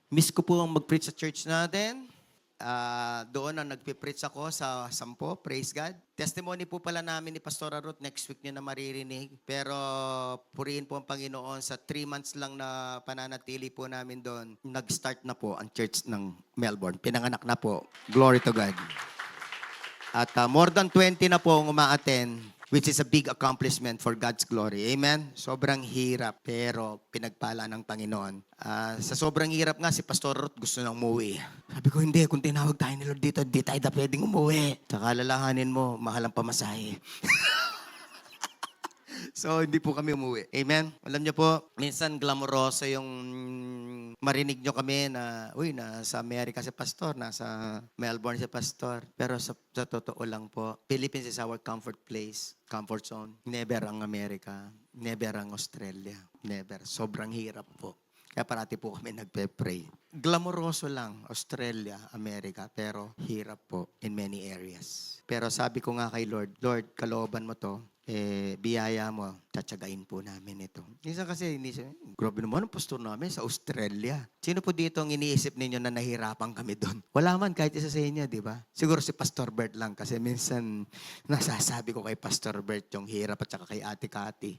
Miss ko po ang mag-preach sa church natin. Doon ang nagpipreach ako sa Sampo, praise God. Testimony po pala namin ni Pastor Ruth, next week niyo na maririnig. Pero purihin po ang Panginoon, sa 3 months lang na pananatili po namin doon, nag-start na po ang church ng Melbourne. Pinanganak na po. Glory to God. At more than 20 na po ang uma-attend, which is a big accomplishment for God's glory. Amen? Sobrang hirap, pero pinagpala ng Panginoon. Sa sobrang hirap nga, si Pastor Ruth gusto nang umuwi. Sabi ko, hindi. Kung tinawag tayo ni Lord dito, di tayo na pwedeng umuwi. Tsaka alalahanin mo, mahal ang pamasahe. So, hindi po kami umuwi. Amen? Alam niyo po, minsan glamoroso yung marinig nyo kami na, uy, nasa Amerika si Pastor, nasa Melbourne si Pastor. Pero sa totoo lang po, Philippines is our comfort place, comfort zone. Never ang Amerika, never ang Australia, never. Sobrang hirap po. Kaya parati po kami nagpe-pray. Glamoroso lang, Australia, Amerika, pero hirap po in many areas. Pero sabi ko nga kay Lord, Lord, kalooban mo to, biyaya mo, tatsagain po namin ito. Minsan kasi, grabe naman ang pastor namin sa Australia. Sino po dito ang iniisip ninyo na nahirapan kami doon? Wala man, kahit isa sa inyo, di ba? Siguro si Pastor Bert lang kasi minsan nasasabi ko kay Pastor Bert yung hirap at saka kay Ate Cathy.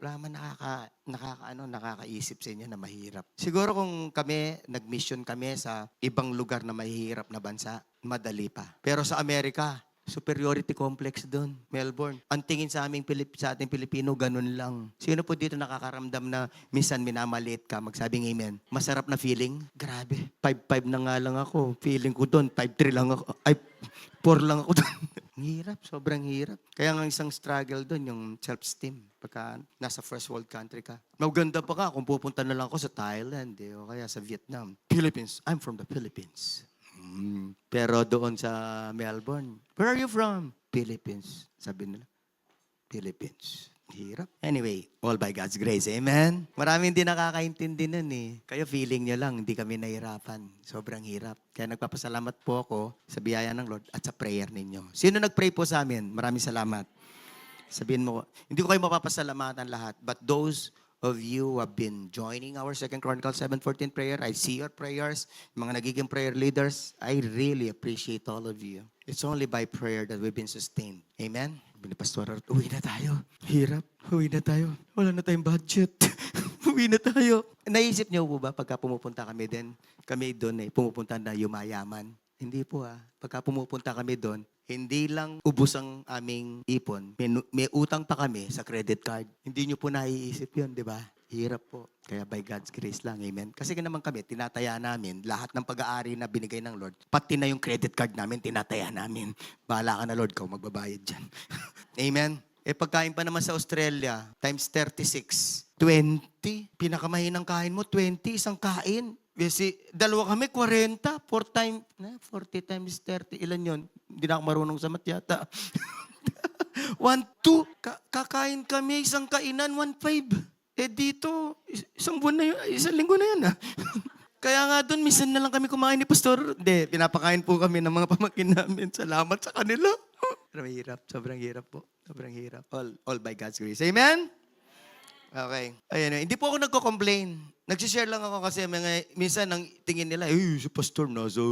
Wala man nakakaisip sa inyo na mahirap. Siguro kung kami, nag-mission kami sa ibang lugar na mahihirap na bansa, madali pa. Pero sa Amerika, superiority complex doon, Melbourne. Ang tingin sa ating Pilipino, ganun lang. Sino po dito nakakaramdam na minsan minamaliit ka, magsabing amen? Masarap na feeling? Grabe. 5'5 na nga lang ako. Feeling ko doon, 5'3 lang ako. Ay, 4 lang ako doon. Hirap, sobrang hirap. Kaya nga isang struggle doon, yung self-esteem. Pagka nasa first world country ka. Maganda pa ka kung pupunta na lang ako sa Thailand, o kaya sa Vietnam. Philippines, I'm from the Philippines. Pero doon sa Melbourne, where are you from? Philippines. Sabi nila, Philippines. Hirap. Anyway, all by God's grace. Amen? Maraming hindi nakakaintindi nun Kayo feeling nyo lang, hindi kami nahirapan. Sobrang hirap. Kaya nagpapasalamat po ako sa biyaya ng Lord at sa prayer ninyo. Sino nag-pray po sa amin? Maraming salamat. Sabihin mo, hindi ko kayo mapapasalamatan lahat, but those of you who have been joining our 2 Chronicles 7:14 prayer, I see your prayers, mga nagiging prayer leaders, I really appreciate all of you. It's only by prayer that we've been sustained. Amen? Bini Pastor, uwi na tayo. Hirap, uwi na tayo. Wala na tayong budget. Uwi na tayo. Naisip niyo po ba pagka pumupunta kami doon pumupunta na yumayaman? Hindi po Pagka pumupunta kami doon, hindi lang ubos ang aming ipon. May utang pa kami sa credit card. Hindi nyo po naiisip yun, di ba? Hirap po. Kaya by God's grace lang, amen. Kasi naman kami, tinataya namin lahat ng pag-aari na binigay ng Lord. Pati na yung credit card namin, tinataya namin. Bahala ka na, Lord, ikaw magbabayad dyan. Amen. Pagkain pa naman sa Australia, times 36, 20. Pinakamahinang kain mo, 20, isang kain. Kasi dalawa kami, 40. 40 times 30. Ilan yon? Hindi na ako marunong sa math yata. 1, 2. Kakain kami, isang kainan, 1.5. Dito, isang buwan na yun, isang linggo na yun Kaya nga doon, minsan na lang kami kumain ni Pastor. Hindi, pinapakain po kami ng mga pamangkin namin. Salamat sa kanila. Pero mahirap, sobrang hirap po. Sobrang hirap. All by God's grace. Amen? Okay. Ayan, hindi po ako nagko-complain. Nagsishare lang ako kasi minsan ang tingin nila, si Pastor nasa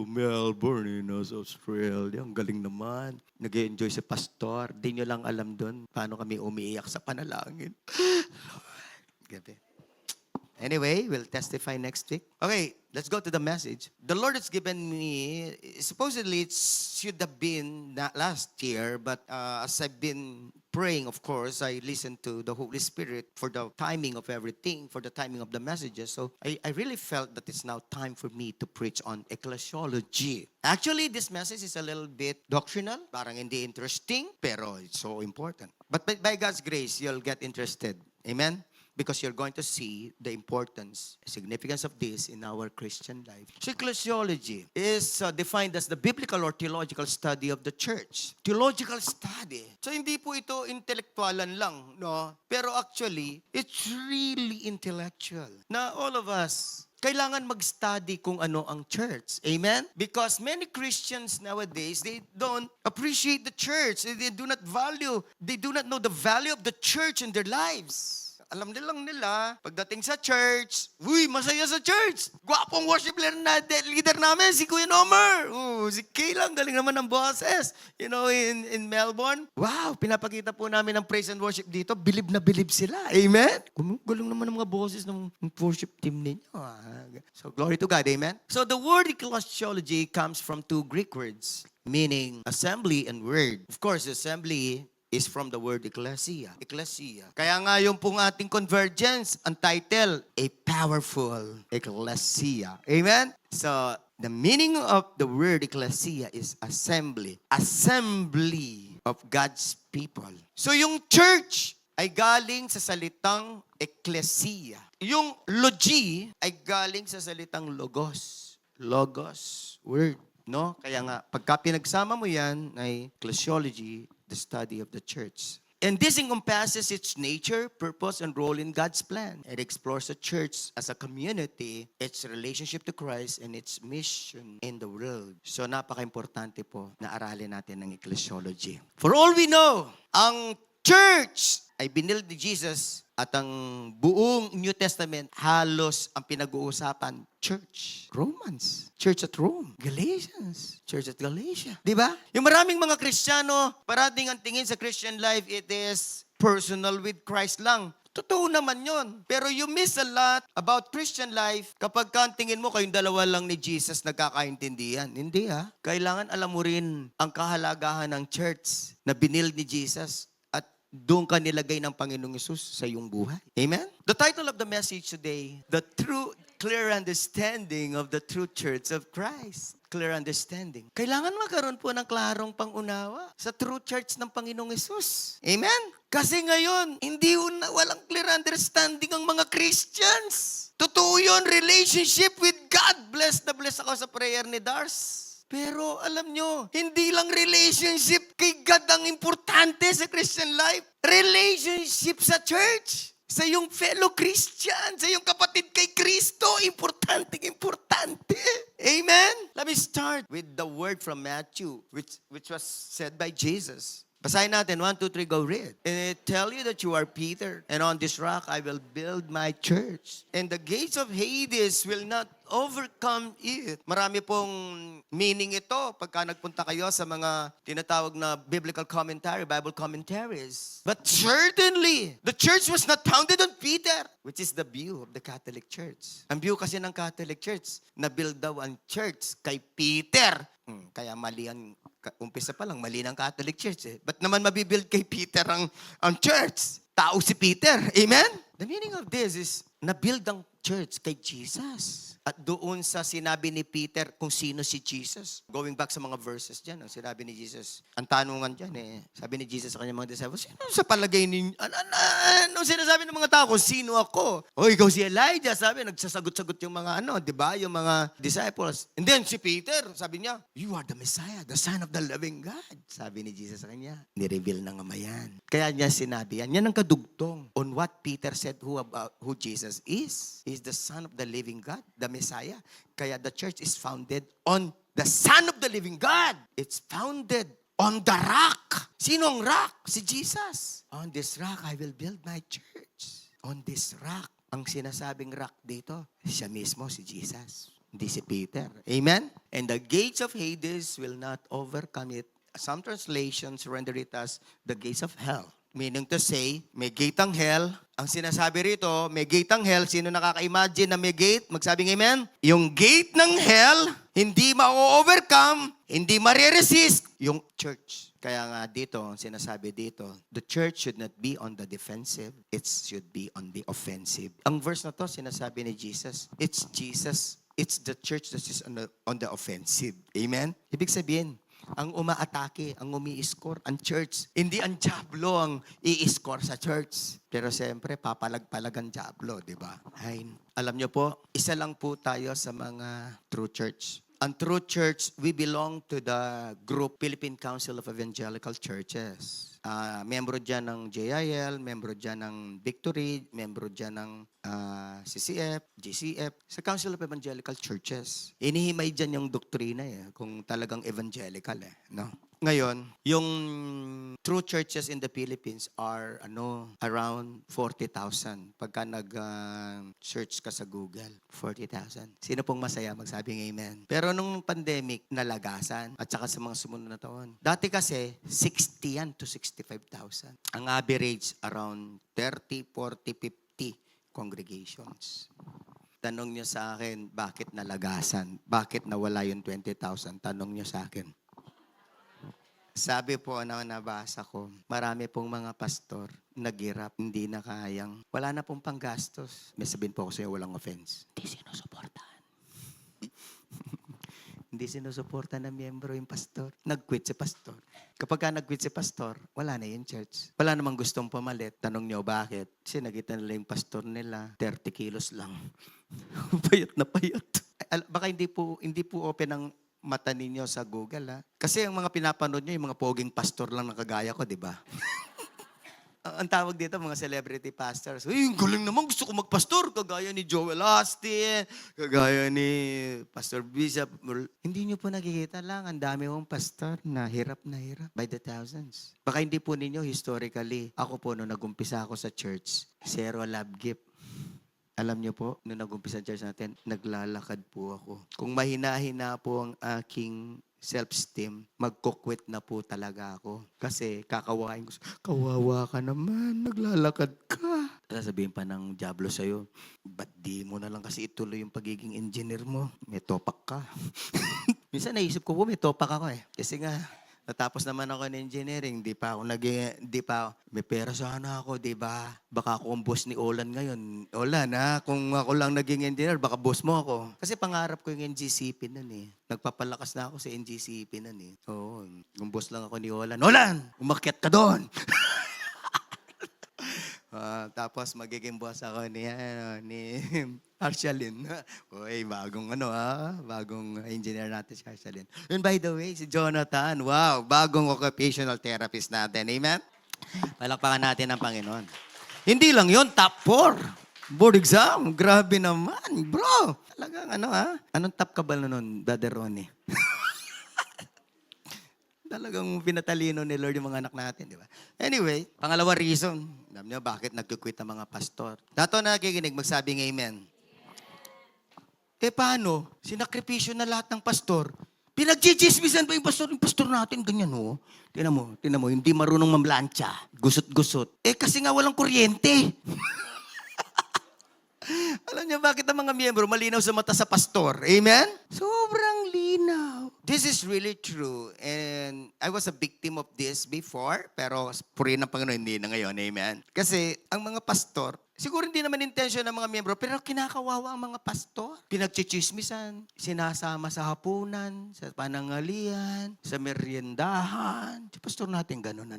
Melbourne, nasa Australia. Ang galing naman. Nag-enjoy si Pastor. Di nyo lang alam doon paano kami umiiyak sa panalangin. Gabi. Anyway, we'll testify next week. Okay, let's go to the message. The Lord has given me, supposedly it should have been last year, but as I've been praying, of course, I listened to the Holy Spirit for the timing of everything, for the timing of the messages. So I really felt that it's now time for me to preach on ecclesiology. Actually, this message is a little bit doctrinal, parang hindi interesting, pero it's so important. But by God's grace, you'll get interested. Amen? Because you're going to see the importance, significance of this in our Christian life. So ecclesiology is defined as the biblical or theological study of the church. Theological study. So hindi po ito intelektualan lang, no? Pero actually, it's really intellectual. Na all of us, kailangan mag-study kung ano ang church. Amen? Because many Christians nowadays, they don't appreciate the church. They do not know the value of the church in their lives. Alam nilang nila, pagdating sa church, uy, masaya sa church. Gwapong worship leader namin, si Kuya Nomer. Si Kay lang, galing naman ng boses. You know, in Melbourne. Wow, pinapakita po namin ng praise and worship dito. Bilib na bilib sila. Amen? Galing naman ng mga boses ng worship team ninyo. So, glory to God. Amen? So, the word ecclesiology comes from two Greek words, meaning assembly and word. Of course, assembly is from the word ecclesia. Ecclesia. Kaya nga yung pong ating convergence, ang title, A Powerful Ecclesia. Amen? So, the meaning of the word ecclesia is assembly. Assembly of God's people. So, yung church ay galing sa salitang ecclesia. Yung logi ay galing sa salitang logos. Logos, word. No? Kaya nga, pagka pinagsama mo yan, ay ecclesiology, the study of the church. And this encompasses its nature, purpose, and role in God's plan. It explores the church as a community, its relationship to Christ, and its mission in the world. So napaka-importante po na aralin natin ng ecclesiology. For all we know, ang church ay binil ni Jesus at ang buong New Testament halos ang pinag-uusapan, church. Romans. Church at Rome. Galatians. Church at Galatia. Di ba? Yung maraming mga Kristiyano, parating ang tingin sa Christian life, it is personal with Christ lang. Totoo naman yun. Pero you miss a lot about Christian life kapag ka tingin mo kayong dalawa lang ni Jesus nagkakaintindihan. Hindi ha. Kailangan alam mo rin ang kahalagahan ng church na binil ni Jesus. Doon ka nilagay ng Panginoong Yesus sa iyong buhay. Amen? The title of the message today, The True Clear Understanding of the True Church of Christ. Clear understanding. Kailangan magkaroon po ng klarong pangunawa sa true church ng Panginoong Yesus. Amen? Kasi ngayon, walang clear understanding ang mga Christians. Totoo yun, relationship with God. Bless na bless ako sa prayer ni Dars. Pero alam nyo, hindi lang relationship kay God ang importante sa Christian life. Relationship sa church, sa iyong fellow Christian, sa iyong kapatid kay Kristo, importante. Amen? Let me start with the word from Matthew, which was said by Jesus. Basahin natin, 1, 2, 3, go read. And I tell you that you are Peter, and on this rock I will build my church. And the gates of Hades will not overcome it. Marami pong meaning ito pagka nagpunta kayo sa mga tinatawag na biblical commentary, Bible commentaries. But certainly, the church was not founded on Peter, which is the view of the Catholic Church. Ang view kasi ng Catholic Church, na-build daw ang church kay Peter. Kaya mali ang umpisa pa lang, mali ng Catholic Church eh. Ba't naman mabibuild kay Peter ang church? Tao si Peter. Amen? The meaning of this is, na-build ang church kay Jesus. At doon sa sinabi ni Peter kung sino si Jesus. Going back sa mga verses dyan, ang sinabi ni Jesus. Ang tanungan dyan sabi ni Jesus sa kanyang mga disciples, sino sa palagay ninyo? Anong sinasabi ng mga tao kung sino ako? O ikaw si Elijah, sabi, nagsasagot-sagot yung mga di ba? Yung mga disciples. And then si Peter, sabi niya, you are the Messiah, the Son of the living God. Sabi ni Jesus sa kanya, ni-reveal na nga mayan. Kaya niya sinabi yan. Yan ang kadugtong on what Peter said who Jesus is. He is the Son of the living God, the Messiah. Kaya the church is founded on the Son of the living God. It's founded on the rock. Sino ang rock? Si Jesus. On this rock, I will build my church. On this rock. Ang sinasabing rock dito, siya mismo, si Jesus. Hindi si Peter. Amen? And the gates of Hades will not overcome it. Some translations render it as the gates of hell. Meaning to say, may gate ang hell. Ang sinasabi rito, may gate ang hell. Sino nakaka-imagine na may gate? Magsabing amen? Yung gate ng hell, hindi ma-overcome, hindi ma-resist yung church. Kaya nga dito, ang sinasabi dito, the church should not be on the defensive. It should be on the offensive. Ang verse na to, sinasabi ni Jesus, it's Jesus. It's the church that is on the offensive. Amen? Ibig sabihin, ang umaatake, ang umi-score, ang church. Hindi ang diablo ang i-score sa church. Pero siyempre, papalag-palag ang diablo, di ba? Ay, alam nyo po, isa lang po tayo sa mga true church. Ang true church, we belong to the group Philippine Council of Evangelical Churches. Membro dyan ng JIL, membro dyan ng Victory, membro dyan ng CCF, GCF, sa Council of Evangelical Churches. Inihimay dyan yung doktrina kung talagang evangelical no? Ngayon, yung true churches in the Philippines are around 40,000. Pagka nag-search ka sa Google, 40,000. Sino pong masaya magsabing amen? Pero nung pandemic, nalagasan at saka sa mga sumunod na taon. Dati kasi, 60 yan to 65,000. Ang average, around 30, 40, 50 congregations. Tanong niyo sa akin, bakit nalagasan? Bakit nawala yung 20,000? Tanong niyo sa akin. Sabi po na nabasa ko, marami pong mga pastor naghirap, hindi na kayang, wala na pong panggastos. May sabihin po ako sa'yo, walang offense. Hindi sinusuportahan. Hindi sinusuportahan ng miyembro yung pastor. Nag-quit si pastor. Kapag ka nag-quit si pastor, wala na yung church. Wala namang gustong pumalit. Tanong niyo bakit? Kasi nakita nila yung pastor nila, 30 kilos lang. Payat na payat. Baka hindi po open ang mata ninyo sa Google, Kasi ang mga pinapanood nyo, yung mga poging pastor lang na kagaya ko, di ba? Ang tawag dito, mga celebrity pastors. Uy, galing naman, gusto ko magpastor. Kagaya ni Joel Austin, kagaya ni Pastor Bishop. Hindi nyo po nakikita lang, ang dami mong pastor na hirap by the thousands. Baka hindi po ninyo, historically, ako po, nung nag-umpisa ako sa church, zero love gift. Alam niyo po, nung nag-umpisa church natin, naglalakad po ako. Kung mahina-hina po ang aking self-esteem, magkukwit na po talaga ako. Kasi kakawain ko, kawawa ka naman, naglalakad ka. Sasabihin pa ng Diablo sa'yo, ba't di mo na lang kasi ituloy yung pagiging engineer mo? May topak ka. Minsan naisip ko po, may topak ako Kasi nga, natapos naman ako ng engineering, may pera sana ako, di ba? Baka ako ang boss ni Olan ngayon. Olan, kung ako lang naging engineer, baka boss mo ako. Kasi pangarap ko yung NGCP nun Nagpapalakas na ako sa NGCP nun Oo, yung boss lang ako ni Olan. Olan, umakyat ka doon! Tapos magiging boss ako ni Arshalin. Uy, bagong bagong engineer natin si Arshalin. And by the way, si Jonathan, wow, bagong occupational therapist natin. Amen? Palakpakan natin ang Panginoon. Hindi lang yon, top 4. Board exam. Grabe naman, bro. Talagang Anong top ka ba nun, Brother Ronnie? Talagang pinatalino ni Lord yung mga anak natin, di ba? Anyway, pangalawa reason. Alam niyo bakit nagkukwit ang mga pastor? Dato na nakikinig, magsabing amen. Paano? Sinakripisyo na lahat ng pastor. Pinagchichismisan pa yung pastor natin, ganyan Tinan mo, hindi marunong mamlansya. Gusot-gusot. Kasi nga walang kuryente. Alam niyo bakit ang mga miyembro malinaw sa mata sa pastor? Amen? Sobrang linaw. This is really true. And I was a victim of this before, pero purihin ng Panginoon, hindi na ngayon. Amen? Kasi ang mga pastor, siguro hindi naman intention ng mga miyembro, pero kinakawawa ang mga pastor. Pinagchichismisan, sinasama sa hapunan, sa panangalian, sa meriendahan. Si pastor natin ganun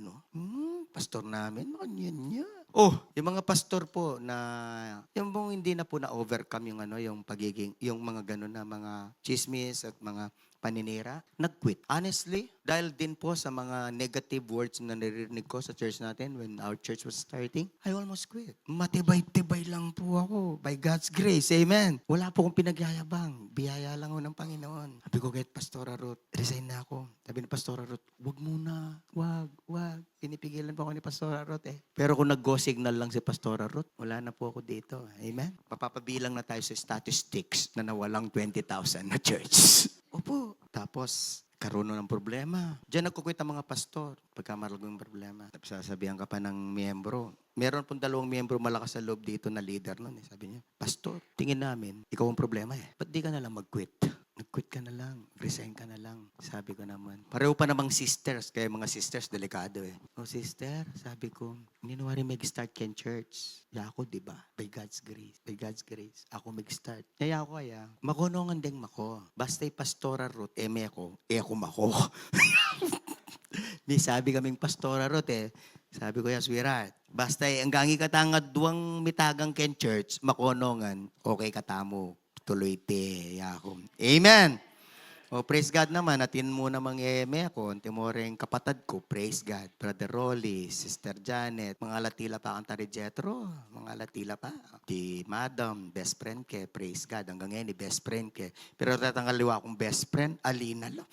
pastor namin, ganyan. Yung mga pastor po na, yung hindi na po na-overcome yung pagiging, yung mga ganun na mga chismis at mga paninira, nag-quit. Honestly, dahil din po sa mga negative words na naririnig ko sa church natin when our church was starting, I almost quit. Matibay-tibay lang po ako by God's grace. Amen. Wala po akong pinagyayabang. Biyaya lang ako ng Panginoon. Sabi ko, kahit Pastora Ruth, resign na ako. Sabi ni Pastora Ruth, wag muna. Wag. Pinipigilan po ako ni Pastora Ruth Pero kung nag-go signal lang si Pastora Ruth, wala na po ako dito. Amen? Papapabilang na tayo sa statistics na nawalang 20,000 na church. Opo. Tapos, karoon ng problema. Diyan nagkukwit ang mga pastor pagka malagong problema. Tapos sasabihan ka pa ng miyembro. Meron pong 2 miyembro malakas sa loob dito na leader nun. Sabi niya, Pastor, tingin namin, ikaw ang problema Ba't di ka na lang mag-quit? Nag-quit ka na lang. Resign ka na lang. Sabi ko naman. Pareho pa namang sisters. Kaya mga sisters, delikado sister, sabi ko, hindi na mag-start Ken Church. Ako, di ba? By God's grace. By God's grace. Ako mag-start. Kaya ako makunongan ding mako. Basta'y Pastora Ruth, ako mako. Di sabi kaming Pastora Ruth Sabi ko, sweetheart, basta ang gangi katangad duwang mitagang Ken Church, makunongan, okay katamo. Tuloy te, yako. Amen. O, praise God naman. Atin muna mang-eme ako. Timoreng kapatid ko. Praise God. Brother Rolly, Sister Janet. Mga latila pa ang Tari Jetro. Mga latila pa. Di Madam, best friend ke. Praise God. Hanggang ngayon, best friend ke. Pero tatangaliwa akong best friend, Alina lang.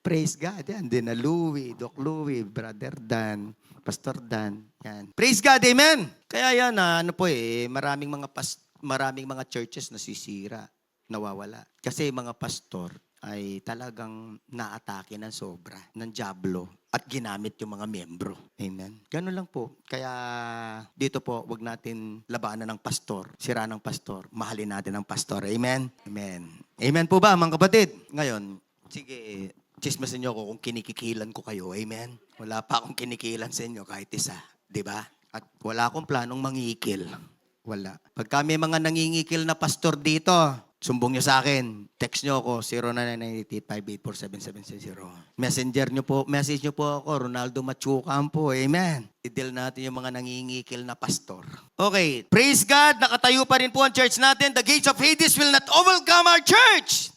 Praise God. Yan. Din na Louie, Doc Louie, Brother Dan, Pastor Dan. Yan. Praise God. Amen. Kaya yan, maraming mga churches nasisira, nawawala. Kasi mga pastor ay talagang naatake ng sobra, ng dyablo, at ginamit yung mga miyembro. Amen. Ganun lang po. Kaya dito po, wag natin labanan ng pastor, sira ng pastor, mahalin natin ang pastor. Amen? Amen. Amen po ba, mga kapatid? Ngayon, sige, chismasin niyo ako kung kinikikilan ko kayo. Amen? Wala pa akong kinikilan sa inyo kahit isa. Diba? At wala akong planong mangikil. Wala. Pagka may mga nangingikil na pastor dito, sumbong nyo sa akin. Text nyo ako, 0998-584-7760. Message nyo po ako, Ronaldo Machucam po. Amen. I-deal natin yung mga nangingikil na pastor. Okay, praise God. Nakatayo pa rin po ang church natin. The gates of Hades will not overcome our church.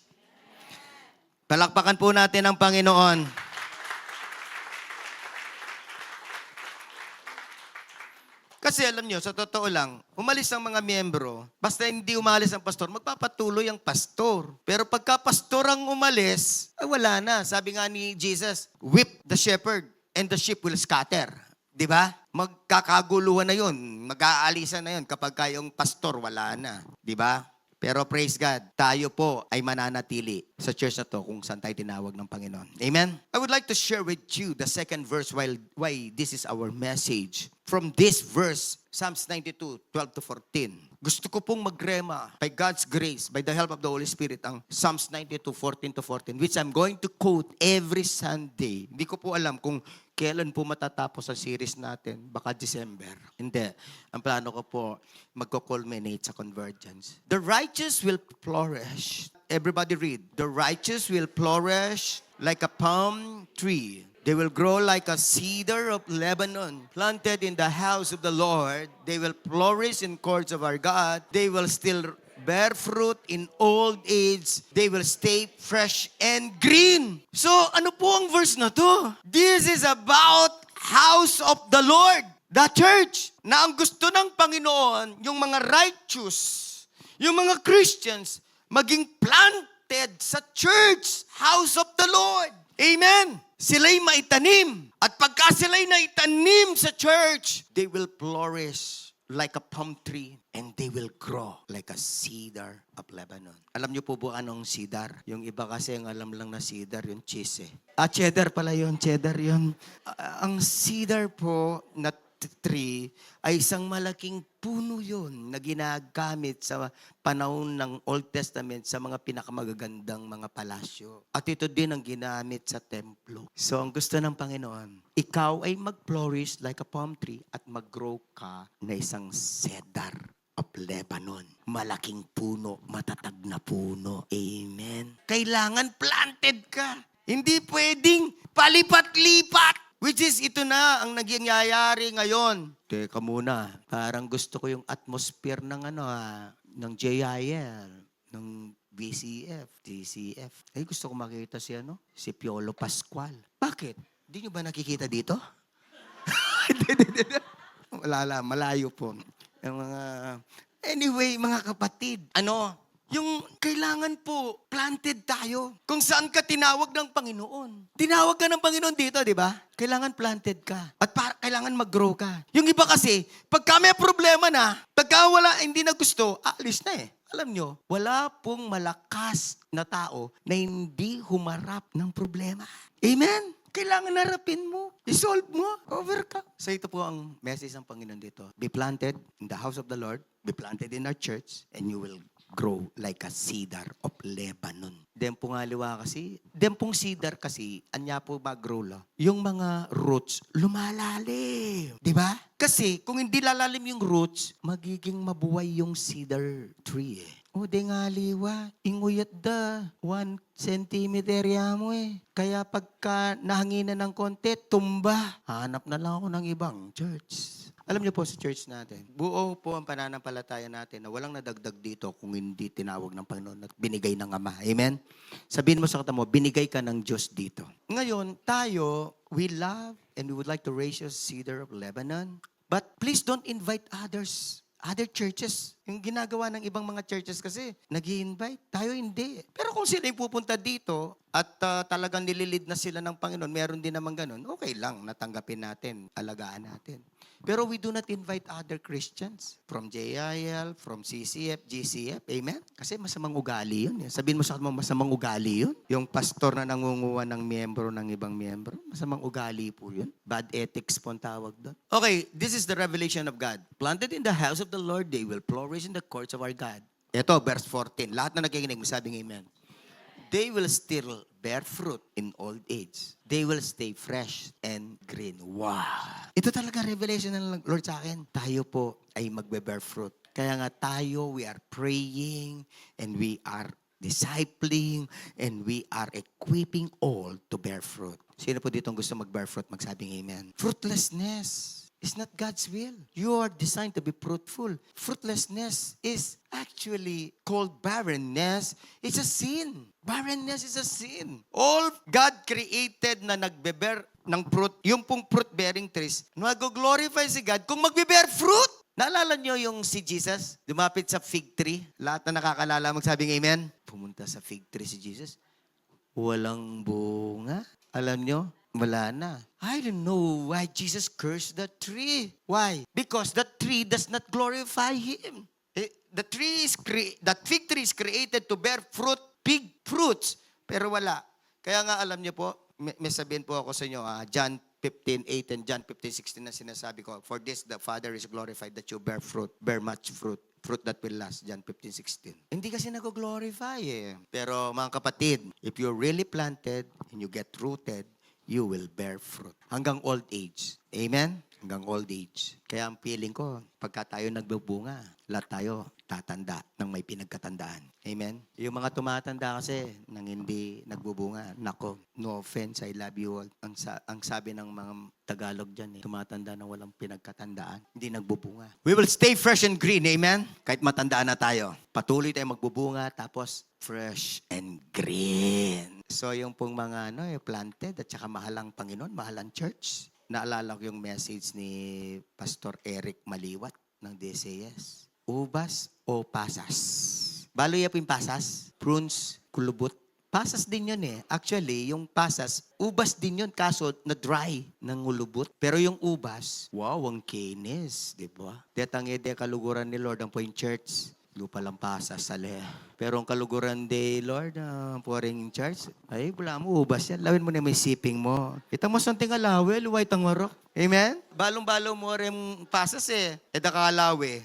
Palakpakan po natin ang Panginoon. Kasi alam nyo, sa totoo lang, umalis ang mga miyembro, basta hindi umalis ang pastor, magpapatuloy ang pastor. Pero pagka pastor ang umalis, ay wala na. Sabi nga ni Jesus, whip the shepherd and the sheep will scatter. Diba? Magkakaguluhan na yun. Mag-aalisan na yun kapag yung pastor wala na. Diba? Pero praise God, tayo po ay mananatili sa church na to kung saan tayo tinawag ng Panginoon. Amen? I would like to share with you the second verse why this is our message. From this verse, Psalms 92, 12 to 14. Gusto ko pong magrema by God's grace, by the help of the Holy Spirit, ang Psalms 92, 14 to 14, which I'm going to quote every Sunday. Hindi ko po alam kung kailan po matatapos ang series natin. Baka December. Hindi. Ang plano ko po, magko-culminate sa convergence. The righteous will flourish. Everybody read. The righteous will flourish like a palm tree. They will grow like a cedar of Lebanon, planted in the house of the Lord. They will flourish in courts of our God. They will still bear fruit in old age. They will stay fresh and green. So, ano po ang verse na to? This is about house of the Lord, the church, na ang gusto ng Panginoon, yung mga righteous, yung mga Christians, maging planted sa church, house of the Lord. Amen. Sila'y maitanim. At pagka sila'y naitanim sa church, they will flourish like a palm tree and they will grow like a cedar of Lebanon. Alam niyo po ba anong cedar? Yung iba kasi ang alam lang na cedar, yung cheese eh. Cheddar pala yun, cheddar yun. Ang cedar po na tree ay isang malaking puno yun na ginagamit sa panahon ng Old Testament sa mga pinakamagagandang mga palasyo. At ito din ang ginamit sa templo. So ang gusto ng Panginoon, ikaw ay mag-flourish like a palm tree at mag-grow ka na isang cedar of Lebanon. Malaking puno, matatag na puno. Amen. Kailangan planted ka. Hindi pwedeng palipat-lipat. Which is, ito na ang nangyayari ngayon. Teka muna, parang gusto ko yung atmosphere ng ng JIL, ng BCF, DCF. Ay, gusto ko makita si Piolo Pascual. Bakit? Hindi nyo ba nakikita dito? Wala lang, malayo po. Yung anyway, mga kapatid, yung kailangan po, planted tayo. Kung saan ka tinawag ng Panginoon. Tinawag ka ng Panginoon dito, di ba? Kailangan planted ka. At kailangan mag-grow ka. Yung iba kasi, pagka may problema na, pagka hindi na gusto, alis na eh. Alam nyo, wala pong malakas na tao na hindi humarap ng problema. Amen? Kailangan harapin mo. I-solve mo. Overcome. So ito po ang message ng Panginoon dito. Be planted in the house of the Lord. Be planted in our church. And you will grow like a cedar of Lebanon. Dempong cedar kasi, anya po mag-grow la. Yung mga roots, lumalalim. Di ba? Kasi, kung hindi lalalim yung roots, magiging mabuhay yung cedar tree eh. O, di nga liwa. Inguyat da. 1 centimeter mo eh. Kaya pagka nahanginan ng konti, tumba. Hanap na lang ako ng ibang church. Alam niyo po sa church natin, buo po ang pananampalataya natin na walang nadagdag dito kung hindi tinawag ng Panginoon at binigay ng Ama. Amen? Sabihin mo sa kata mo, binigay ka ng Diyos dito. Ngayon, tayo, we love and we would like to raise you Cedar of Lebanon. But please don't invite others. Other churches. Yung ginagawa ng ibang mga churches kasi, nag-i-invite. Tayo hindi. Pero kung sila yung pupunta dito at talagang nililid na sila ng Panginoon, meron din naman ganun, okay lang, natanggapin natin, alagaan natin. Pero we do not invite other Christians from JIL, from CCF, GCF. Amen? Kasi masamang ugali yun. Sabihin mo sa kanila, masamang ugali yun. Yung pastor na nangunguha ng miyembro ng ibang miyembro, masamang ugali po yun. Bad ethics po ang tawag doon. Okay, this is the revelation of God. Planted in the house of the Lord, they will flourish in the courts of our God. Ito, verse 14. Lahat na nakikinig, masabing amen. They will still bear fruit in old age. They will stay fresh and green. Wow! Ito talaga revelation ng Lord sa akin. Tayo po ay magbe-bear fruit. Kaya nga tayo, we are praying and we are discipling and we are equipping all to bear fruit. Sino po dito gusto mag-bear fruit? Magsabing amen. Fruitlessness is not God's will. You are designed to be fruitful. Fruitlessness is actually called barrenness. It's a sin. Barrenness is a sin. All God created na nagbe-bear ng fruit, yung pong fruit-bearing trees, mag-glorify si God kung magbe-bear fruit. Naalala niyo yung si Jesus, lumapit sa fig tree? Lahat na nakakalala magsabing amen. Pumunta sa fig tree si Jesus. Walang bunga. Alam niyo, wala na. I don't know why Jesus cursed the tree. Why? Because that tree does not glorify Him. That fig tree is created to bear fruit, big fruits, pero wala. Kaya nga alam niyo po, may sabihin po ako sa inyo, John 15:8 and John 15:16 na sinasabi ko, for this the Father is glorified that you bear fruit, bear much fruit. Fruit that will last, John 15:16. Hindi kasi nag-glorify eh. Pero mga kapatid, if you're really planted and you get rooted, you will bear fruit. Hanggang old age. Amen? Hanggang old age. Kaya ang feeling ko, pagka tayo nagbubunga, lahat tayo tatanda ng may pinagkatandaan. Amen? Yung mga tumatanda kasi nang hindi nagbubunga, nako, no offense, I love you all. Ang sabi ng mga Tagalog dyan, tumatanda na walang pinagkatandaan, hindi nagbubunga. We will stay fresh and green, amen? Kahit matandaan na tayo, patuloy tayo magbubunga, tapos fresh and green. So yung pong mga planted at saka mahalang Panginoon, mahalang church, naalala ko yung message ni Pastor Eric Maliwat ng DCS. Ubas o pasas? Balo yan po yung pasas, prunes, kulubot. Pasas din yun eh. Actually, yung pasas, ubas din yun, kaso na-dry ng ulubot. Pero yung ubas, wow, ang kinis, di ba? Detang ide kaluguran ni Lord ang po yung church. Lupa lang pasas, sali. Pero ang kaluguran de Lord, pouring in church, ay, wala mo, ubas yan. Lawin mo na may siping mo. Itang mo santing alawel, white ang warok. Amen? Balong-balong mo rin pasas eh. Eda ka alawe.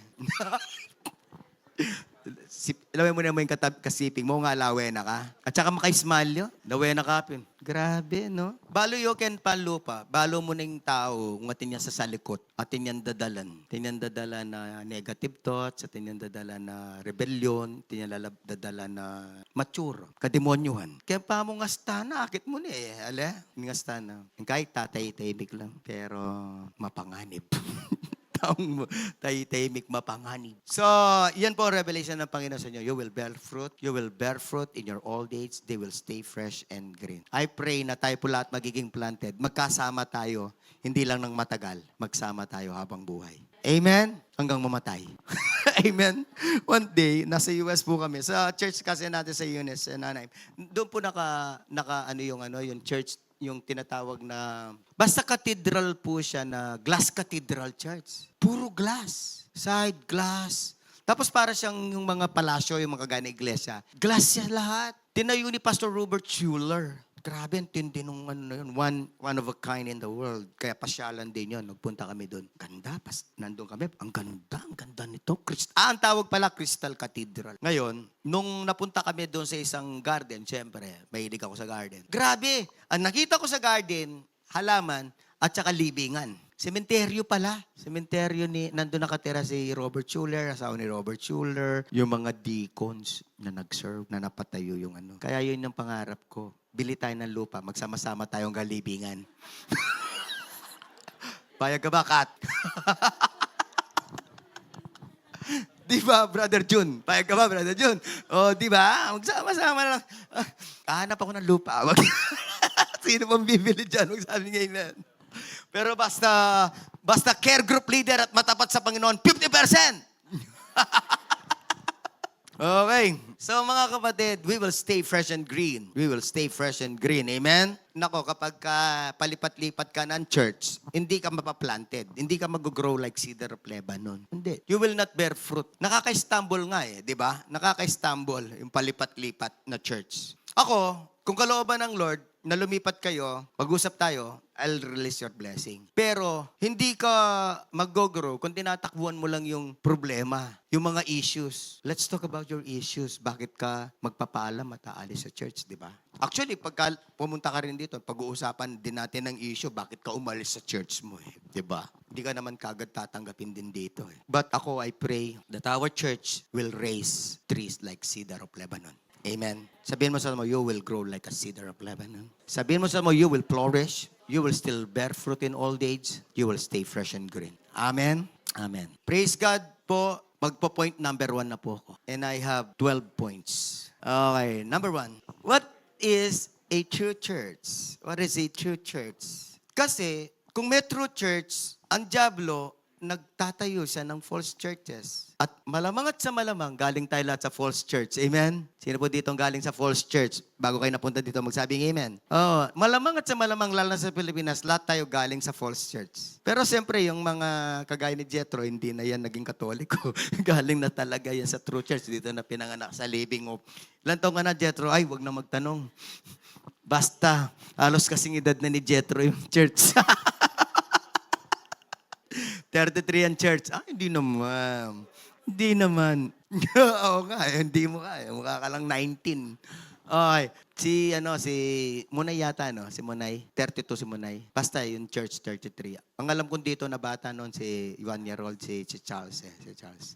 Lawin mo na mo yung kasiping mo, nga alawe na ka. At saka makaismalyo, lawe na kapin. Grabe, no? Balo yo ken panlupa, balo mo na yung tao, kung atin yan sa salikot, atin yan dadalan. Atin yan dadala na negative thoughts, atin yan dadala na rebellion, atin yan dadala na mature, kademonyuhan. Kaya pa mo ngasta na, akit mo na eh, ala? Ngasta na. Kahit tatay-tahimik lang, pero mapanganib. Taong tahimik mapanganib. So, yan po ang revelation ng Panginoon sa inyo. You will bear fruit. You will bear fruit in your old age. They will stay fresh and green. I pray na tayo po lahat magiging planted. Magkasama tayo. Hindi lang ng matagal. Magsama tayo habang buhay. Amen? Hanggang mamatay. Amen? One day, nasa US po kami. Sa church kasi natin sa Eunice, Anaheim. Doon po yung church, yung tinatawag na, basta cathedral po siya na glass cathedral church. Puro glass. Side glass. Tapos para siyang yung mga palasyo, yung mga gana iglesia. Glass siya lahat. Tinayo ni Pastor Robert Schuller. Grabe, ang tindi nung one of a kind in the world. Kaya pasyalan din yun. Nagpunta kami doon. Ganda, nandun kami. Ang ganda nito. Ang tawag pala, Crystal Cathedral. Ngayon, nung napunta kami doon sa isang garden, syempre, mahilig ako sa garden. Grabe, ang nakita ko sa garden, halaman, at saka libingan. Sementeryo pala. Sementeryo nandun nakatira si Robert Schuller, asawa ni Robert Schuller, yung mga deacons na nag-serve, na napatayo yung Kaya yun yung pangarap ko. Bili tayo ng lupa, magsama-sama tayong galibingan. Payag ka ba, Kat? Di ba, Brother Jun? Payag ka ba, Brother Jun? O, di ba? Magsama-sama na lang. Hanap ako ng lupa. Sino pang bibili dyan? Magsabi nga amen. Pero basta care group leader at matapat sa Panginoon, 50%! Okay. So mga kapatid, we will stay fresh and green. We will stay fresh and green. Amen? Nako, kapag palipat-lipat ka ng church, hindi ka mapaplanted. Hindi ka mag-grow like cedar of Lebanon. Hindi. You will not bear fruit. Nakaka-stumble nga di ba? Nakaka-stumble yung palipat-lipat na church. Ako, kung kalooban ng Lord, na lumipat kayo, mag-usap tayo, I'll release your blessing. Pero, hindi ka mag-grow kung tinatakbuhan mo lang yung problema, yung mga issues. Let's talk about your issues. Bakit ka magpapaalam at aalis sa church, di ba? Actually, pagka pumunta ka rin dito, pag-uusapan din natin ng issue, bakit ka umalis sa church mo, di ba? Hindi ka naman kagad tatanggapin din dito. But ako, I pray that our church will raise trees like cedar of Lebanon. Amen. Sabihin mo sa mo, you will grow like a cedar of Lebanon. Sabihin mo sa mo, you will flourish. You will still bear fruit in old age. You will stay fresh and green. Amen? Amen. Praise God po. Magpo-point number 1 na po ako. And I have 12 points. Okay, number 1. What is a true church? What is a true church? Kasi, kung may true church, ang dyablo, nagtatayo siya ng false churches. At malamang at sa malamang, galing tayo lahat sa false church. Amen? Sino po dito galing sa false church? Bago kayo napunta dito, magsabing amen. Oh, malamang at sa malamang, lalo na sa Pilipinas, lahat tayo galing sa false church. Pero siyempre, yung mga kagaya ni Jethro, hindi na yan naging katoliko. Galing na talaga yan sa true church. Dito na pinanganak sa living hope. Ilan taong ka na, Jethro? Ay, wag na magtanong. Basta, halos kasing edad na ni Jethro yung church. 33 ang church. Hindi naman. Hindi naman. Oo nga, hindi mo kaya. Mukha ka lang 19. Okay. Si Munay yata, no? Si Munay. 32 si Munay. Basta yung church, 33. Ang alam ko dito na bata noon, si 1-year-old, si Charles. Si Charles.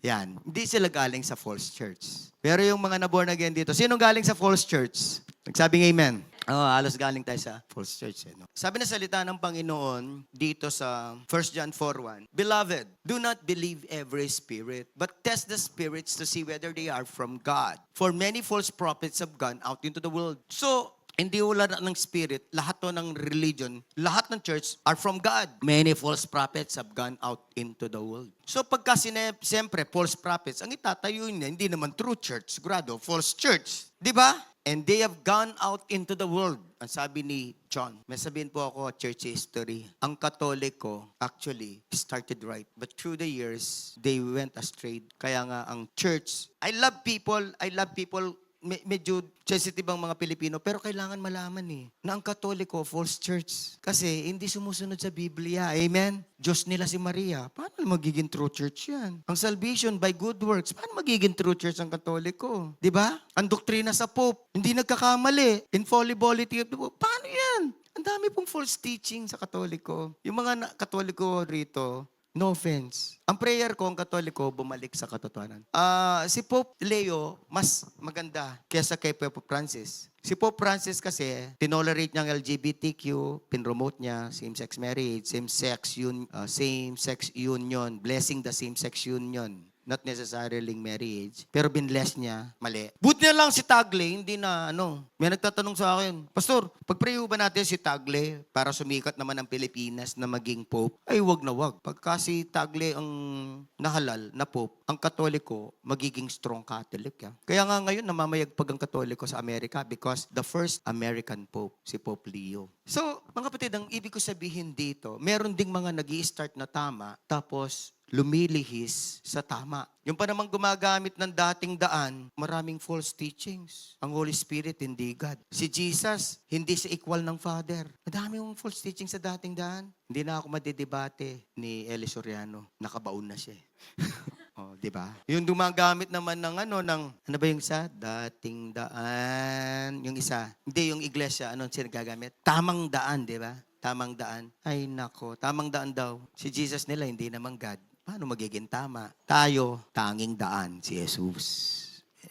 Yan. Hindi sila galing sa false church. Pero yung mga na-born again dito, sinong galing sa false church? Nagsabing amen. Halos galing tayo sa false church. No? Sabi na salita ng Panginoon dito sa 1 John 4:1, Beloved, do not believe every spirit, but test the spirits to see whether they are from God. For many false prophets have gone out into the world. So, hindi wala ng spirit, lahat to ng religion, lahat ng church are from God. Many false prophets have gone out into the world. So pagka siyempre, false prophets, ang itatayo niya, hindi naman true church, sigurado, false church. Di ba? And they have gone out into the world. Ang sabi ni John, may sabihin po ako, church history. Ang Katoliko actually started right. But through the years, they went astray. Kaya nga ang church, I love people, medyo sensitive ang mga Pilipino, pero kailangan malaman na ang Katoliko, false church. Kasi hindi sumusunod sa Biblia. Amen? Diyos nila si Maria. Paano magiging true church yan? Ang salvation by good works. Paano magiging true church ang Katoliko? Di ba? Ang doktrina sa Pope, hindi nagkakamali. Infallibility of the Pope. Paano yan? Ang dami pong false teaching sa Katoliko. Yung mga Katoliko rito, no offense. Ang prayer ko, ang Katoliko, bumalik sa katotohanan. Si Pope Leo, mas maganda kesa kay Pope Francis. Si Pope Francis kasi, tinolerate niya ang LGBTQ, pinromote niya same-sex marriage, same-sex union, blessing the same-sex union. Not necessarily marriage. Pero binless niya, mali. Buti na lang si Tagle, hindi na May nagtatanong sa akin, Pastor, pag-pray ba natin si Tagle para sumikat naman ang Pilipinas na maging Pope? Ay, wag na wag. Pagka si Tagle ang nahalal na Pope, ang Katoliko magiging strong Catholic. Kaya nga ngayon, namamayagpag ang Katoliko sa Amerika because the first American Pope, si Pope Leo. So, mga kapatid, ang ibig ko sabihin dito, meron ding mga nag-i-start na tama, tapos lumilihis sa tama. Yung pa namang gumagamit ng dating daan, maraming false teachings. Ang Holy Spirit, hindi God. Si Jesus, hindi si equal ng Father. Madami yung false teaching sa dating daan. Hindi na ako madidebate ni Eli Soriano. Nakabaon na siya. Di ba? Yung gumagamit naman ng ano ba yung isa? Dating daan. Yung isa. Hindi, yung iglesia, sinagamit? Tamang daan, di ba? Tamang daan. Ay, nako. Tamang daan daw. Si Jesus nila, hindi naman God. Paano magiging tama? Tayo, tanging daan, si Jesus.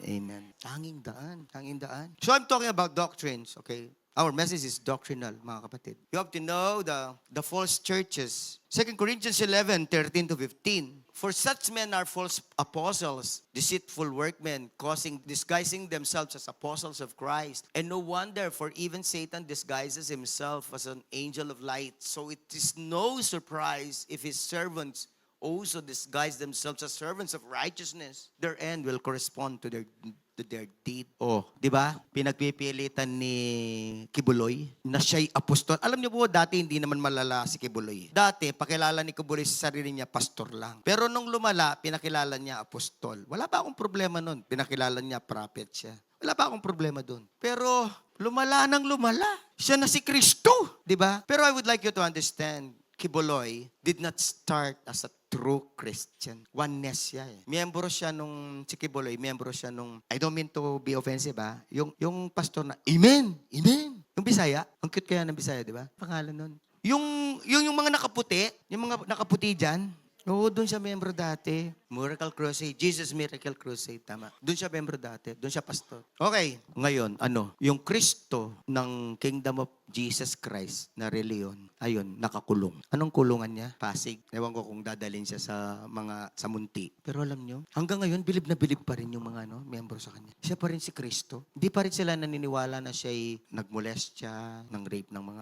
Amen. Tanging daan. So I'm talking about doctrines, okay? Our message is doctrinal, mga kapatid. You have to know the false churches. 2 Corinthians 11, 13 to 15. For such men are false apostles, deceitful workmen, disguising themselves as apostles of Christ. And no wonder, for even Satan disguises himself as an angel of light. So it is no surprise if his servants also disguise themselves as servants of righteousness. Their end will correspond to their deed. Oh, di ba? Pinagpipilitan ni Kibuloy na siya'y apostol. Alam niyo po, dati hindi naman malala si Kibuloy. Dati, pakilala ni Kibuloy sa sarili niya, pastor lang. Pero nung lumala, pinakilala niya apostol. Wala pa akong problema nun. Pinakilala niya, prophet siya. Wala pa akong problema dun. Pero lumala nang lumala. Siya na si Kristo, di ba? Pero I would like you to understand, Kibuloy did not start as a true Christian. Oneness siya eh. Miyembro siya si Kibuloy, miyembro siya I don't mean to be offensive yung pastor na, Amen! Amen! Yung Bisaya, ang cute kaya ng Bisaya, di ba? Pangalan nun. Yung mga nakaputi, yung mga nakaputi dyan, oo, doon siya miyembro dati. Miracle Crusade, Jesus Miracle Crusade, tama. Doon siya miyembro dati, doon siya pastor. Okay, ngayon, yung Kristo ng Kingdom of Jesus Christ na reliyon, ayun, nakakulong. Anong kulungan niya? Pasig. Ewan ko kung dadalhin siya sa munti. Pero alam nyo, hanggang ngayon, bilib na bilib pa rin yung mga miyembro sa kanya. Siya pa rin si Kristo. Hindi pa rin sila naniniwala na siya'y nagmolestya, ng rape ng mga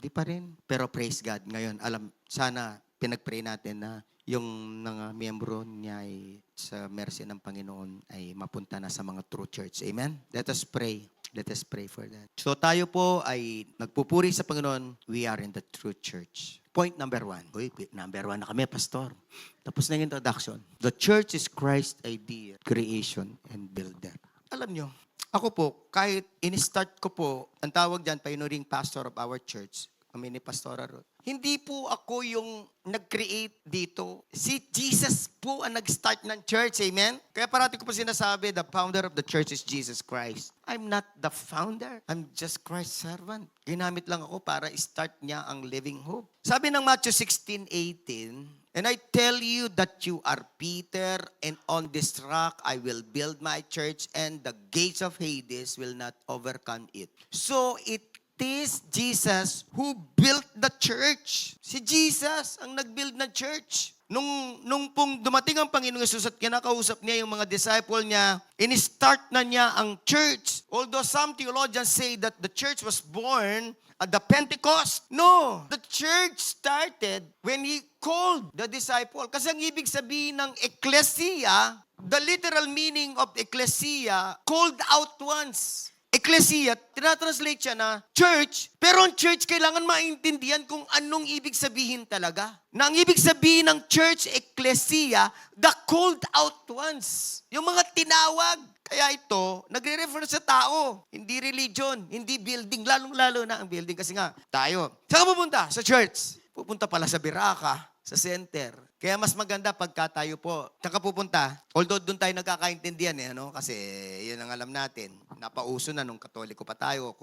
Hindi pa rin. Pero praise God, ngayon, sana pinag-pray natin na yung mga miyembro niya ay sa mercy ng Panginoon ay mapunta na sa mga true church. Amen? Let us pray. Let us pray for that. So tayo po ay nagpupuri sa Panginoon. We are in the true church. Point number 1. Uy, number 1 na kami, Pastor. Tapos na yung introduction. The church is Christ's idea, creation, and builder. Alam nyo, ako po, kahit in-start ko po, ang tawag dyan, pioneering pastor of our church, kami ni Pastora Ruth. Hindi po ako yung nag-create dito. Si Jesus po ang nag-start ng church. Amen? Kaya parati ko po sinasabi, the founder of the church is Jesus Christ. I'm not the founder. I'm just Christ's servant. Ginamit lang ako para start niya ang living hope. Sabi ng Matthew 16:18, and I tell you that you are Peter, and on this rock I will build my church, and the gates of Hades will not overcome it. So it is Jesus who built the church. Si Jesus ang nag-build ng church. Nung pong dumating ang Panginoong Yesus at kinakausap niya yung mga disciple niya, in-start na niya ang church. Although some theologians say that the church was born at the Pentecost. No, the church started when He called the disciple. Kasi ang ibig sabihin ng ecclesia, the literal meaning of ecclesia, called out once. Ecclesia, tinatranslate siya na church, pero ang church kailangan maintindihan kung anong ibig sabihin talaga. Na ang ibig sabihin ng church, ecclesia, the called out ones. Yung mga tinawag. Kaya ito, nagre-refer sa tao, hindi religion, hindi building, lalong-lalo na ang building. Kasi nga, tayo, saan ka pupunta? Sa church. Pupunta pala sa Biraca, sa center. Kaya mas maganda pagka tayo po, saan ka pupunta? Although doon tayo nagkakaintindihan kasi yun ang alam natin. Napauso na nung Katoliko pa tayo,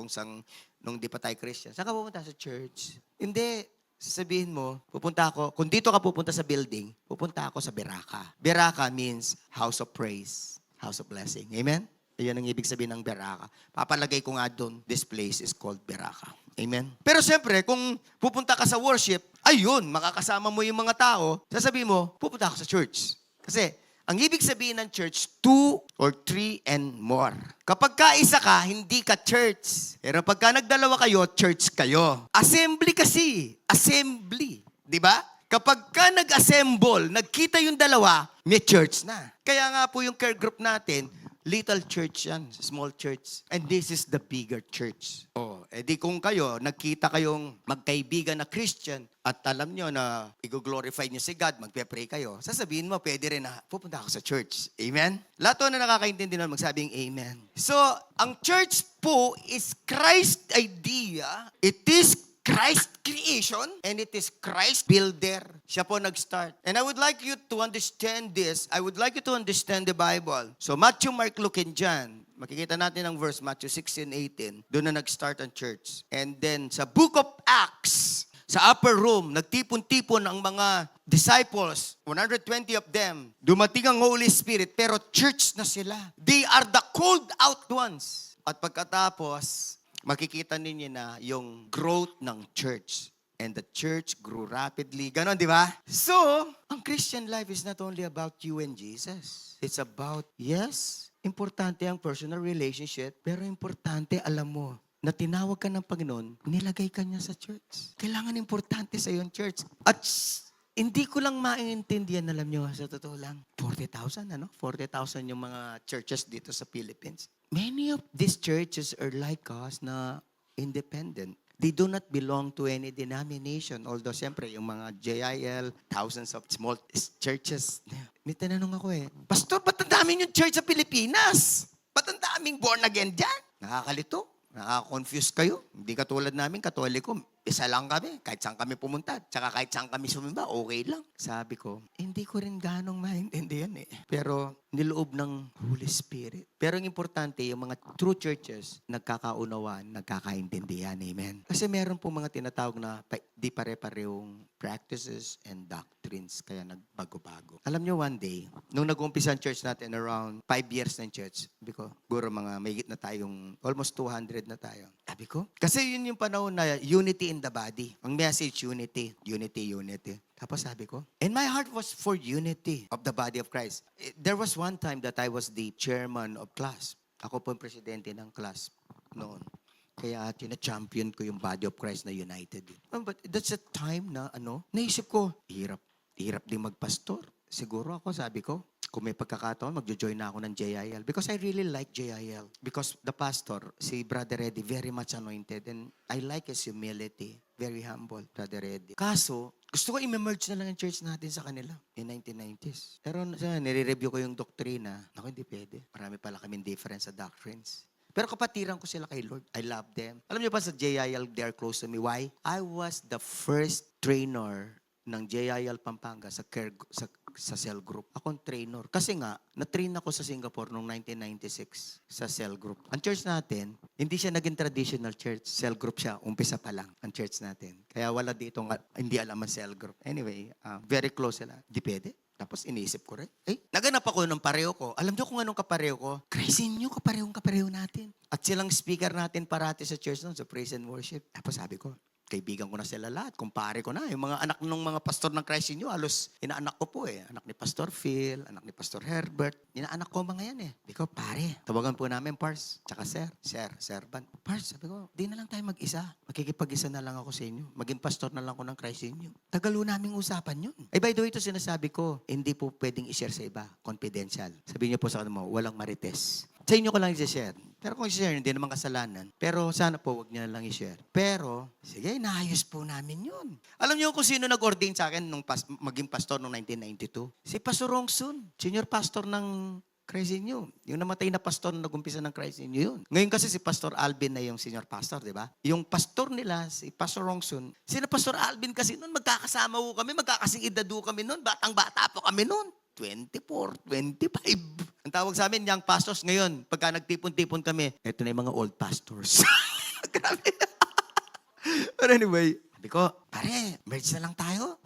nung di pa tayo Christian. Saan ka pupunta? Sa church. Hindi. Sasabihin mo, pupunta ako, kung dito ka pupunta sa building, pupunta ako sa Biraca. Biraca means house of praise, house of blessing. Amen? Ayan ang ibig sabihin ng Biraca. Papalagay ko nga doon, this place is called Biraca. Amen? Pero siyempre, kung pupunta ka sa worship, ayun, makakasama mo yung mga tao, sasabihin mo, pupunta ako sa church. Kasi, ang ibig sabihin ng church, 2 or 3 and more. Kapag kaisa ka, hindi ka church. Pero pagka nagdalawa kayo, church kayo. Assembly kasi. Assembly. Di ba? Kapag ka nag-assemble, nagkita yung dalawa, may church na. Kaya nga po yung care group natin, little church yan, small church. And this is the bigger church. Di kung kayo, nagkita kayong magkaibigan na Christian at alam nyo na i-glorify nyo si God, magpe-pray kayo, sasabihin mo, pwede rin na, pupunta ako sa church. Amen? Lahat na nakakaintindi nun, magsabing amen. So, ang church po is Christ's idea. It is Christ creation, and it is Christ builder. Siya po nag-start. And I would like you to understand this. I would like you to understand the Bible. So Matthew, Mark, Luke, and John, makikita natin ang verse, Matthew 16:18. Doon na nag-start ang church. And then sa book of Acts, sa upper room, nagtipon-tipon ang mga disciples, 120 of them. Dumating ang Holy Spirit, pero church na sila. They are the called out ones. At pagkatapos, makikita ninyo na yung growth ng church. And the church grew rapidly. Ganon, di ba? So, ang Christian life is not only about you and Jesus. It's about, yes, importante ang personal relationship, pero importante, alam mo, na tinawag ka ng Panginoon, nilagay ka niya sa church. Kailangan importante sa yung church. At hindi ko lang maintindihan, alam niyo, sa totoo lang, 40,000, 40,000 yung mga churches dito sa Philippines. Many of these churches are like us na independent. They do not belong to any denomination. Although, siyempre, yung mga JIL, thousands of small churches. May tinanong ako Pastor, ba't ang dami yung church sa Pilipinas? Ba't ang daming born again dyan? Nakakalito. Nakaka-confuse kayo. Hindi katulad namin, Katoliko. Isa lang kami. Kahit saan kami pumunta. Tsaka kahit saan kami sumimba, okay lang. Sabi ko, hindi ko rin ganong maintindihan Pero niloob ng Holy Spirit. Pero ang importante, yung mga true churches, nagkakaunawaan, nagkakaintindihan. Amen. Kasi meron po mga tinatawag na di pare-parehong practices and doctrines. Kaya nagbago-bago. Alam nyo, one day, nung nag-umpisa ang church natin around 5 years ng church, sabi ko, guro mga may na tayong almost 200 na tayo. Sabi ko, kasi yun yung panahon na unity in the body. Ang message, unity. Unity, unity. Tapos sabi ko, and my heart was for unity of the body of Christ. There was one time that I was the chairman of class. Ako po ang presidente ng class noon. Kaya tina-champion ko yung body of Christ na united. But that's a time na naisip ko, hirap din magpastor. Siguro ako, sabi ko, kung may pagkakataon, magjo-join na ako ng JIL. Because I really like JIL. Because the pastor, si Brother Eddie, very much anointed. And I like his humility. Very humble, Brother Eddie. Kaso, gusto ko i-merge na lang ang church natin sa kanila in 1990s. Pero nire-review ko yung doktrina. Ako, hindi pwede. Marami pala kaming difference sa doctrines. Pero kapatiran ko sila kay Lord. I love them. Alam niyo pa sa JIL, they're close to me. Why? I was the first trainer ng JIL Pampanga sa cell group. Ako ang trainer. Kasi nga, na-train ako sa Singapore noong 1996 sa cell group. Ang church natin, hindi siya naging traditional church. Cell group siya. Umpisa pa lang ang church natin. Kaya wala dito hindi alam ang cell group. Anyway, very close sila. Di pwede. Tapos iniisip ko rin, naganap ako ng pareho ko. Alam niyo kung anong kapareho ko? Praise Him, kapareho natin. At silang speaker natin parati sa church noon, sa praise and worship. Tapos sabi ko, kaibigan ko na sila lahat, kumpare ko na. Yung mga anak ng mga pastor ng Christ in You, halos inaanak ko po Anak ni Pastor Phil, anak ni Pastor Herbert. Inaanak ko mga yan Di ko, pare, tawagan po namin Pars, tsaka Serban. Pars, sabi ko, di na lang tayo mag-isa. Makikipag-isa na lang ako sa inyo. Maging pastor na lang ako ng Christ in You. Tagalo naming usapan yun. By the way, ito sinasabi ko, hindi po pwedeng i-share sa iba. Confidential. Sabihin niyo po sa kanila mo, walang marites. Sa inyo ko lang i-share. Pero kung i-share, hindi naman kasalanan. Pero sana po, wag niyo na lang i-share. Pero, sige, naayos po namin yun. Alam niyo kung sino nag-ordain sa akin nung maging pastor noong 1992? Si Pastor Rongsun, senior pastor ng Christ in You. Yung namatay na pastor na nag-umpisa ng Christ in You yun. Ngayon kasi si Pastor Alvin na yung senior pastor, di ba? Yung pastor nila, si Pastor Rongsun, sina Pastor Alvin kasi noon, magkakasama ho kami, magkakasing edad ho kami noon, batang-bata po kami noon. 24, 25. Ang tawag sa amin, young pastors ngayon, pagka nagtipon-tipon kami, eto na yung mga old pastors. Grabe. But anyway, sabi ko, pare, merge na lang tayo.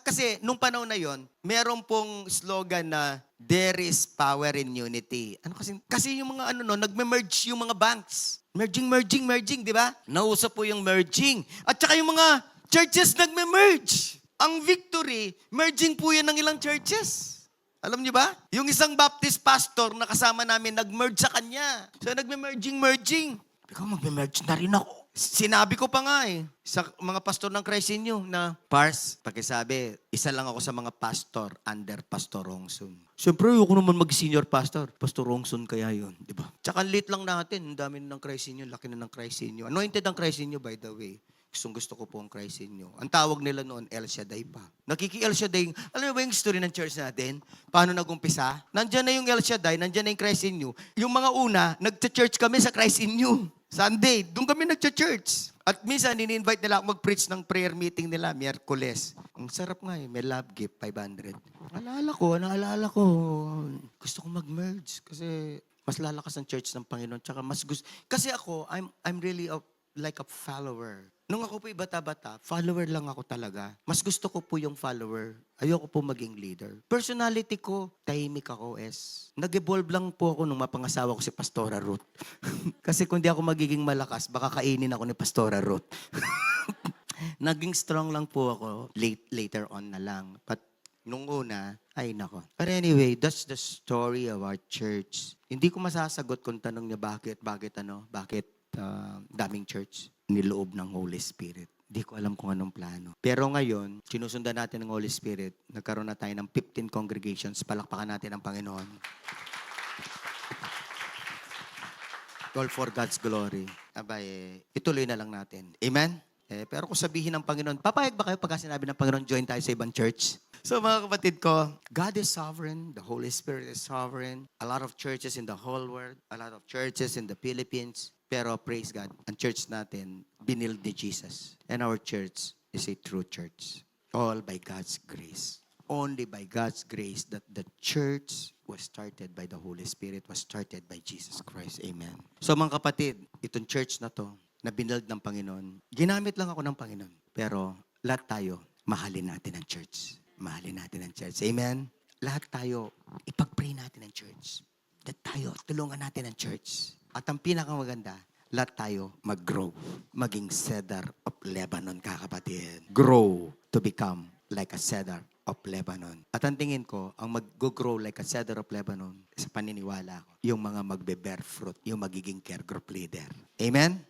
Kasi nung panahon na yon, meron pong slogan na, there is power in unity. Kasi yung mga nagme-merge yung mga banks. Merging, di ba? Nauso po yung merging. At saka yung mga churches nagme-merge. Ang victory, merging po yan ng ilang churches. Alam niyo ba? Yung isang Baptist pastor na kasama namin, nag-merge sa kanya. So, nagme-merging. Ikaw, magme-merge na rin ako. Sinabi ko pa nga sa mga pastor ng Christ in You na, Pars, pakisabi, isa lang ako sa mga pastor under Pastor Rongsun. Siyempre, ayoko naman mag-senior pastor. Pastor Rongsun kaya yun, di ba? Tsaka late lang natin, ang dami ng Christ in You, laki na ng Christ in You. Anointed ang Christ in You, by the way. Gusto ko po ang Christ in You. Ang tawag nila noon, El Shaddai pa. Nakiki-El Shaddai. Alam mo ba yung story ng church natin? Paano nag-umpisa? Nandyan na yung El Shaddai, nandyan na yung Christ in You. Yung mga una, nagcha-church kami sa Christ in You. Sunday, doon kami nagcha-church. At minsan, ini-invite nila ako mag-preach ng prayer meeting nila, Miyerkules. Ang sarap nga may love gift, 500. Naalala ko. Gusto ko mag-merge kasi mas lalakas ang church ng Panginoon. Tsaka mas gusto. Kasi ako, I'm really like a follower. Nung ako po bata-bata, follower lang ako talaga. Mas gusto ko po yung follower. Ayoko po maging leader. Personality ko, tahimik ako, Nag-evolve lang po ako nung mapangasawa ko si Pastora Ruth. Kasi kung di ako magiging malakas, baka kainin ako ni Pastora Ruth. Naging strong lang po ako later on na lang. But nung una, ay nako. But anyway, that's the story of our church. Hindi ko masasagot kung tanong niya bakit daming church niloob ng Holy Spirit. Hindi ko alam kung anong plano. Pero ngayon, sinusundan natin ng Holy Spirit. Nagkaroon na tayo ng 15 congregations. Palakpakan natin ang Panginoon. All for God's glory. Abay, ituloy na lang natin. Amen? Pero kung sabihin ng Panginoon, papayag ba kayo pagka sinabi ng Panginoon, join tayo sa ibang church? So mga kapatid ko, God is sovereign. The Holy Spirit is sovereign. A lot of churches in the whole world. A lot of churches in the Philippines. Pero praise God, ang church natin, binild ni Jesus. And our church is a true church. All by God's grace. Only by God's grace that the church was started by the Holy Spirit, was started by Jesus Christ. Amen. So mga kapatid, itong church na to, na binild ng Panginoon, ginamit lang ako ng Panginoon. Pero lahat tayo, mahalin natin ang church. Mahalin natin ang church. Amen? Lahat tayo, ipag-pray natin ang church. Lahat tayo, tulungan natin ang church. At ang pinakamaganda, lahat tayo mag-grow. Maging cedar of Lebanon, kakapatid. Grow to become like a cedar of Lebanon. At ang tingin ko, ang mag-grow like a cedar of Lebanon, sa paniniwala ko, yung mga magbe-bear fruit, yung magiging care group leader. Amen?